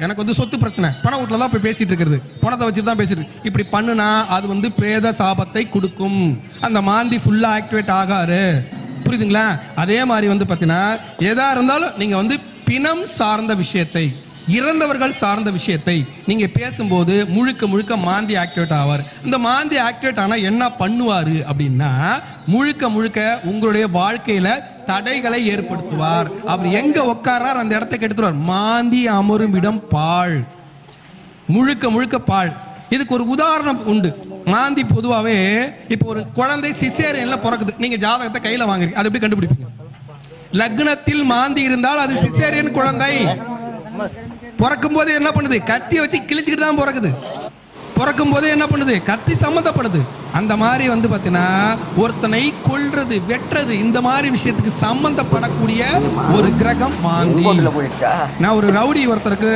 எனக்கு வந்து சொத்து பிரச்சனை, பண வீட்டுல தான் போய் பேசிட்டு இருக்கிறது, பணத்தை வச்சுட்டு தான் பேசிட்டு இப்படி பண்ணுனா அது வந்து பிரேத சாபத்தை கொடுக்கும். அந்த மாந்தி ஃபுல்லா ஆக்டிவேட் ஆகாரு. புரியுதுங்களா? அதே மாதிரி வந்து பாத்தீங்கன்னா எதா இருந்தாலும் நீங்க வந்து பிணம் சார்ந்த விஷயத்தை, இறந்தவர்கள் சார்ந்த விஷயத்தை நீங்க பேசும்போது முழுக்க முழுக்க மாந்தி ஆக்டிவேட் ஆவார். இந்த மாந்தி ஆக்டிவேட் ஆனா என்ன பண்ணுவாரு அப்படின்னா முழுக்க முழுக்க உங்களுடைய வாழ்க்கையில தடைகளை ஏற்படுத்துவார். அவர் எங்க உட்கார்றார் அந்த இடத்தை கெடுத்துருவார். மாந்தி அமரும் இடம் பாழ், முழுக்க முழுக்க பாழ். இதுக்கு ஒரு உதாரணம் உண்டு. மாந்தி பொதுவாகவே இப்போ ஒரு குழந்தை சிசேரியன்ல பிறக்குது, நீங்க ஜாதகத்தை கையில வாங்குறீங்க, அது எப்படி கண்டுபிடிப்பீங்க? லக்னத்தில் மாந்தி இருந்தால் அது சிசேரியன் குழந்தை. பிறக்கும் போது என்ன பண்ணுது? கத்தி வச்சு கிழிச்சுக்கிட்டு தான் பிறக்குது. பிறக்கும் போது என்ன பண்ணுது? கத்தி சம்பந்தப்படுது. அந்த மாதிரி வந்து பாத்தீங்கன்னா ஒருத்தனை கொல்றது, வெட்டுறது, இந்த மாதிரி விஷயத்துக்கு சம்பந்தப்படக்கூடிய ஒரு கிரகம் மாந்தி. நான் ஒரு ரவுடி ஒருத்தருக்கு